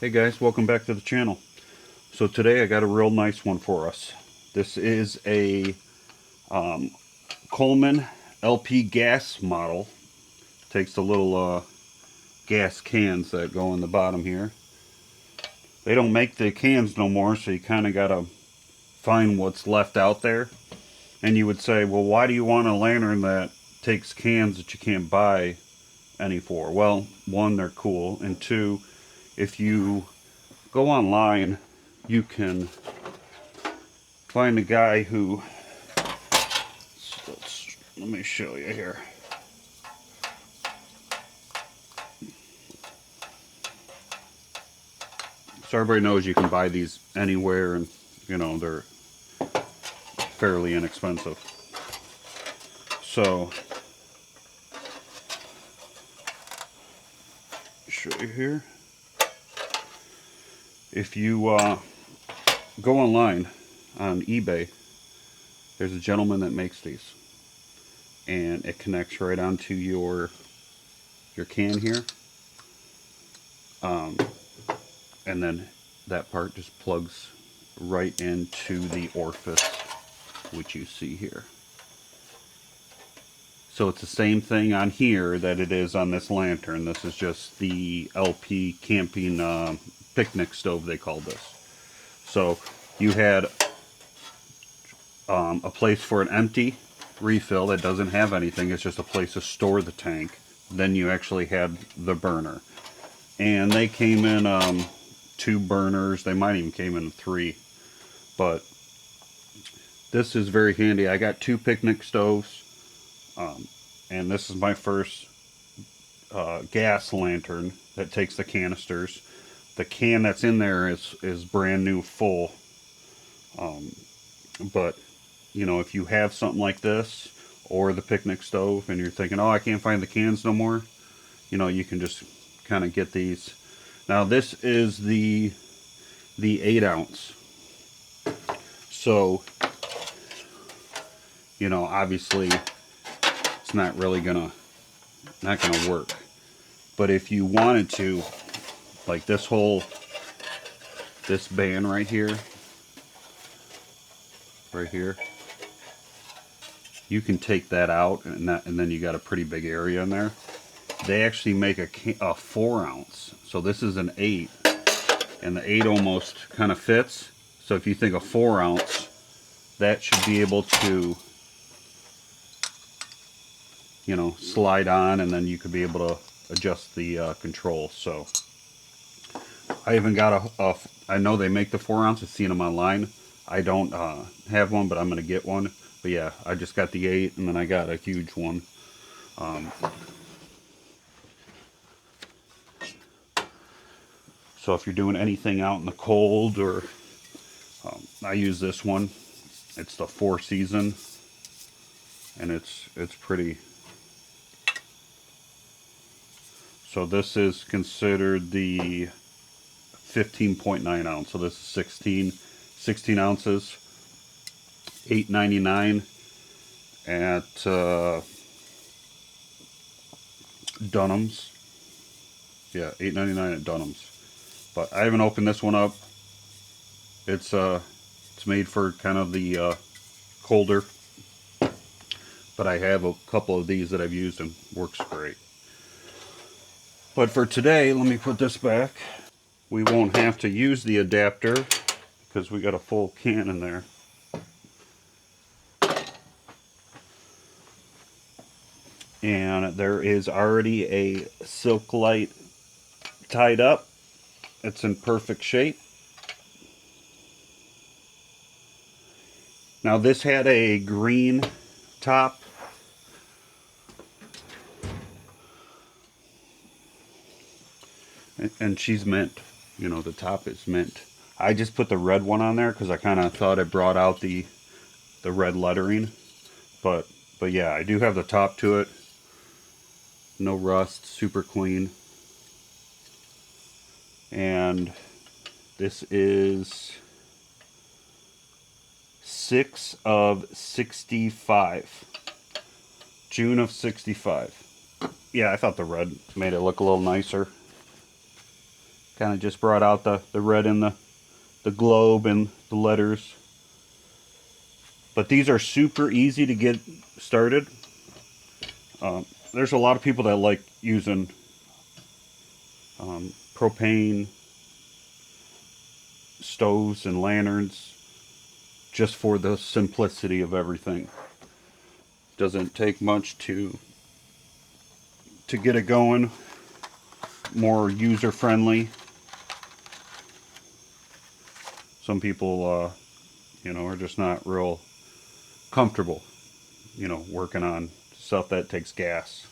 Hey guys, welcome back to the channel. So today I got a real nice one for us. This is a Coleman LP gas model. Takes the little gas cans that go in the bottom here. They don't make the cans no more, so you kind of got to find what's left out there. And you would say, well, why do you want a lantern that takes cans that you can't buy any for? Well, one, they're cool, and two, if you go online, you can find a guy who, let me show you here. So everybody knows you can buy these anywhere, and you know they're fairly inexpensive. So show you here. If you go online on eBay, there's a gentleman that makes these, and it connects right onto your can here, and then that part just plugs right into the orifice which you see here. So it's the same thing on here that it is on this lantern. This is just the LP camping picnic stove, they call this. So you had a place for an empty refill that doesn't have anything. It's just a place to store the tank. Then you actually had the burner. And they came in 2 burners. They might even came in 3. But this is very handy. I got 2 picnic stoves. And this is my first gas lantern that takes the canisters. The can that's in there is brand new full. But you know, if you have something like this or the picnic stove and you're thinking, oh, I can't find the cans no more, you know, you can just kind of get these. Now this is the 8-ounce. So, you know, obviously it's not really gonna work. But if you wanted to, like this band right here, you can take that out, and then you got a pretty big area in there. They actually make a 4-ounce. So this is an 8, and the 8 almost kind of fits. So if you think a 4-ounce, that should be able to, you know, slide on, and then you could be able to adjust the controls. So I even got I know they make the 4-ounce. I've seen them online. I don't have one, but I'm going to get one. But yeah, I just got the 8, and then I got a huge one. So if you're doing anything out in the cold, or I use this one. It's the 4 season, and it's pretty. So this is considered the 15.9 ounce. So this is 16 ounces, $8.99 at Dunham's. Yeah, $8.99 at Dunham's. But I haven't opened this one up. It's made for kind of the colder. But I have a couple of these that I've used and works great. But for today, let me put this back. We won't have to use the adapter because we got a full can in there. And there is already a silk light tied up. It's in perfect shape. Now this had a green top. And she's mint. You know, the top is mint. I just put the red one on there because I kind of thought it brought out the red lettering. But yeah, I do have the top to it. No rust, super clean. And this is 6 of 65. June of 65. Yeah, I thought the red made it look a little nicer. Kind of just brought out the red in the globe and the letters. But these are super easy to get started. There's a lot of people that like using propane stoves and lanterns just for the simplicity of everything. Doesn't take much to get it going. More user friendly. Some people, are just not real comfortable, working on stuff that takes gas.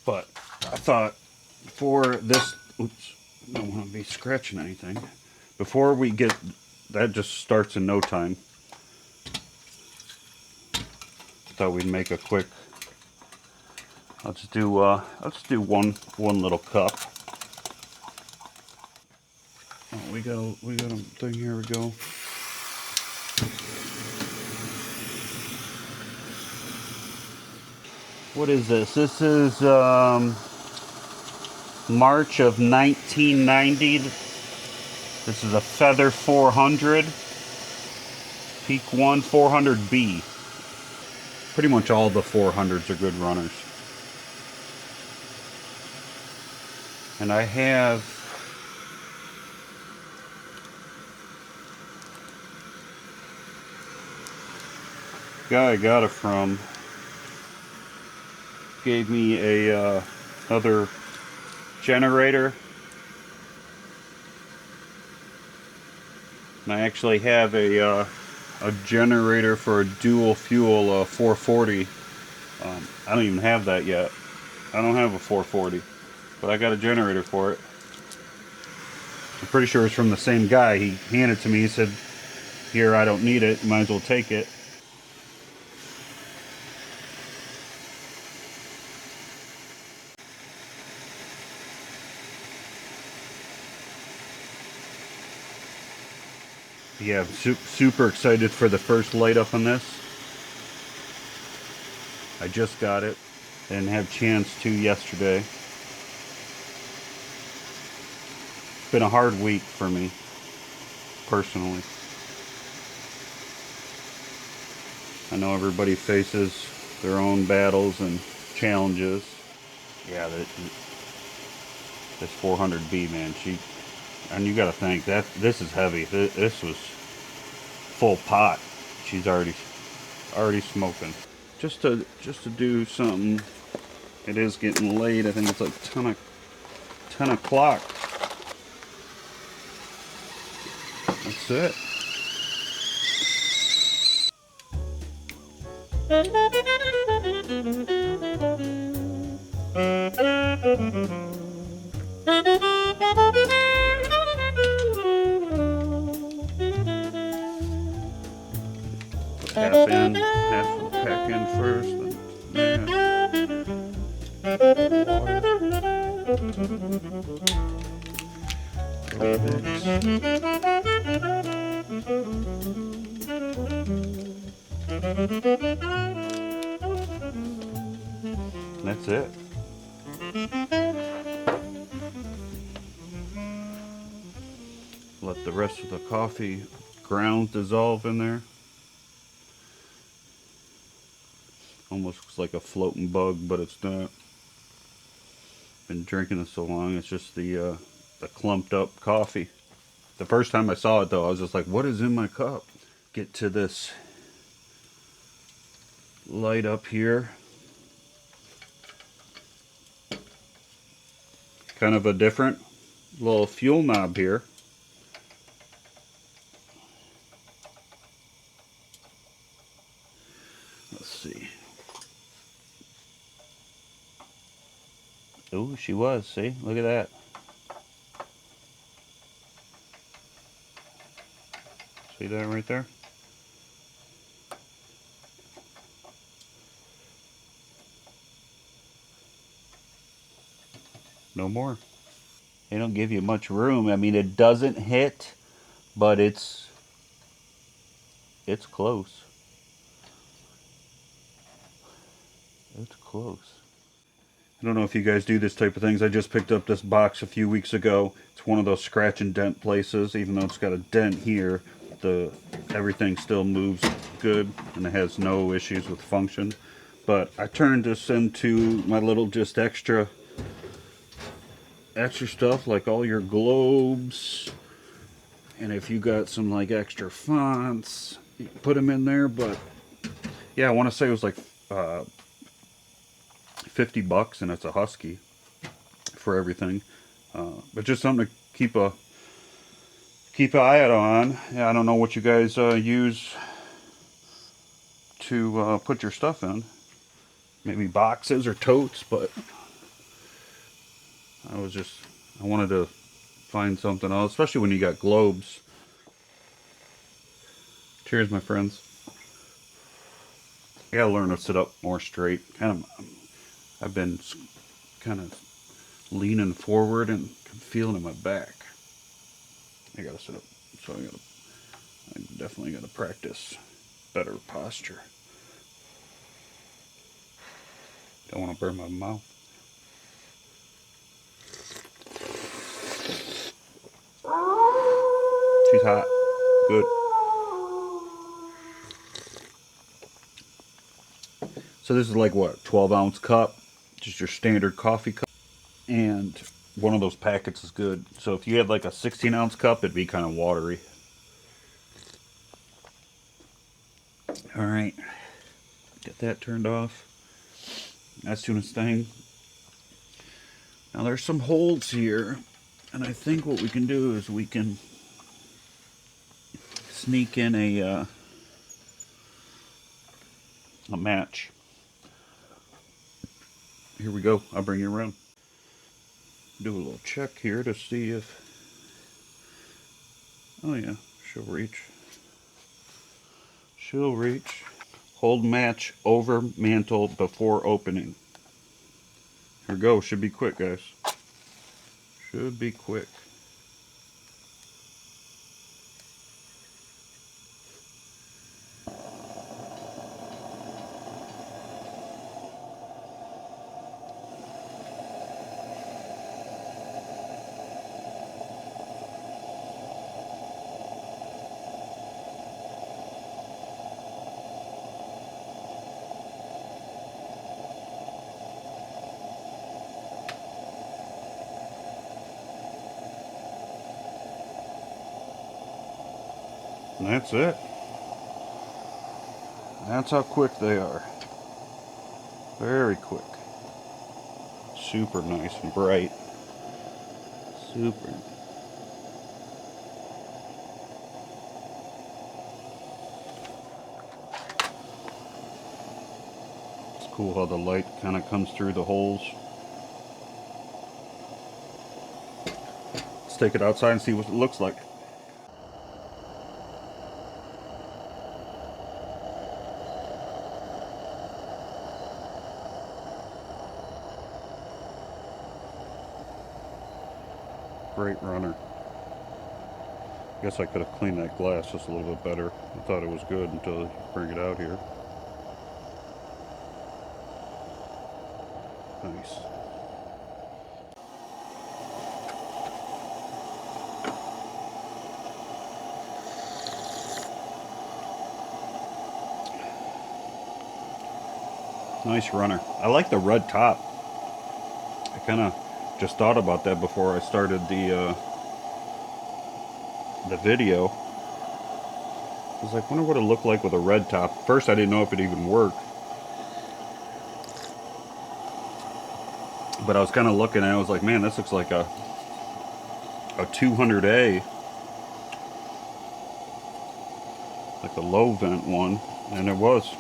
But I thought for this, oops, don't want to be scratching anything. Before we get, that just starts in no time. Thought we'd make a quick. Let's do one little cup. Oh, we got a thing. Here we go. What is this? This is March of 1990. This is a Feather 400. Peak 1 400B. Pretty much all the 400s are good runners. And I have guy I got it from gave me a another generator. And I actually have a generator for a dual fuel 440. I don't even have that yet. I don't have a 440, but I got a generator for it. I'm pretty sure it's from the same guy. He handed it to me. He said, "Here, I don't need it. You might as well take it." Yeah, I'm super excited for the first light up on this. I just got it. Didn't have a chance to yesterday. It's been a hard week for me, personally. I know everybody faces their own battles and challenges. Yeah, this 400B, man, and you got to think that this is heavy. This was full pot. She's already smoking. Just to do something. It is getting late. I think it's like 10 o'clock. That's it. Half in, half pack in first. That's it. Let the rest of the coffee grounds dissolve in there. Almost looks like a floating bug, but it's not. Been drinking it so long, it's just the clumped up coffee. The first time I saw it though, I was just like, what is in my cup? Get to this light up here. Kind of a different little fuel knob here. Let's see. Oh, she was. See? Look at that. See that right there? No more. They don't give you much room. I mean, it doesn't hit, but it's close. It's close. I don't know if you guys do this type of things. I just picked up this box a few weeks ago. It's one of those scratch and dent places. Even though it's got a dent here, everything still moves good and it has no issues with function. But I turned this into my little just extra stuff, like all your globes. And if you got some like extra fonts, you can put them in there. But yeah, I want to say it was like $50, and it's a Husky for everything. But just something to keep an eye out on. Yeah, I don't know what you guys use to put your stuff in. Maybe boxes or totes, but I wanted to find something else, especially when you got globes. Cheers, my friends. I gotta learn to sit up more straight. I've been kind of leaning forward and feeling in my back. I gotta sit up, so I definitely gotta practice better posture. Don't want to burn my mouth. She's hot. Good. So this is like what, 12-ounce cup, just your standard coffee cup, and one of those packets is good. So if you had like a 16-ounce cup, it'd be kind of watery. All right, get that turned off. That's doing its thing. Now there's some holes here, and I think what we can do is we can sneak in a match. Here we go. I'll bring you around. Do a little check here to see if... Oh yeah, she'll reach. She'll reach. Hold match over mantle before opening. Here we go. Should be quick, guys. Should be quick. And that's it. That's how quick they are. Very quick. Super nice and bright. Super. It's cool how the light kind of comes through the holes. Let's take it outside and see what it looks like. Great runner. I guess I could have cleaned that glass just a little bit better. I thought it was good until you bring it out here. Nice. Nice runner. I like the red top. I kind of just thought about that before I started the video. I was like, wonder what it looked like with a red top. First, I didn't know if it even worked. But I was kind of looking at it, I was like, man, this looks like a 200A. Like a low vent one. And it was.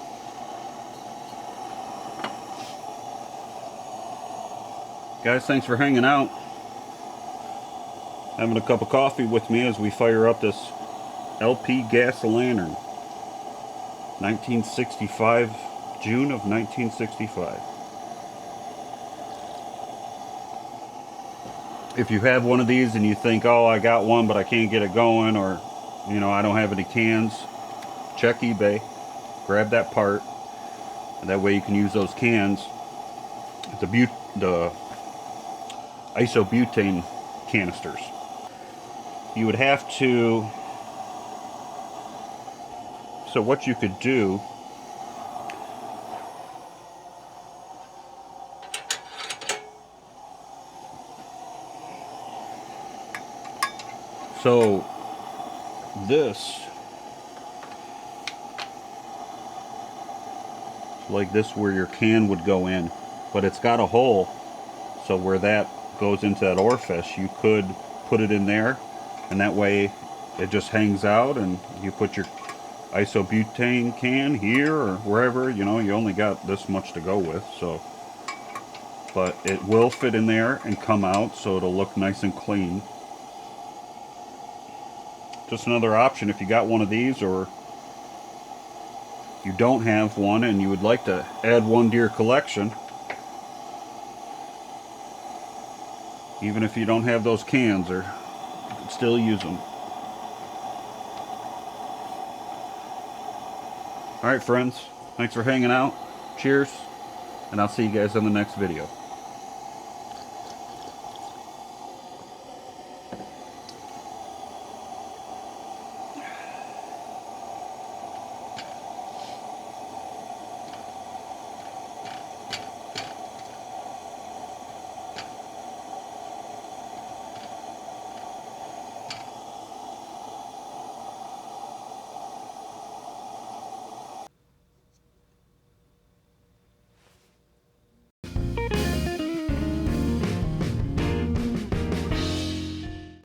Guys, thanks for hanging out. Having a cup of coffee with me as we fire up this LP gas lantern. 1965, June of 1965. If you have one of these and you think, oh, I got one but I can't get it going, or you know, I don't have any cans, check eBay, grab that part, and that way you can use those cans the isobutane canisters. You would have to, so what you could do, so this, like this where your can would go in, but it's got a hole, so where that goes into that orifice, you could put it in there, and that way it just hangs out, and you put your isobutane can here or wherever, you know, you only got this much to go with, so, but it will fit in there and come out, so it'll look nice and clean. Just another option if you got one of these, or you don't have one and you would like to add one to your collection. Even if you don't have those cans, or you can still use them. Alright friends, thanks for hanging out. Cheers, and I'll see you guys in the next video.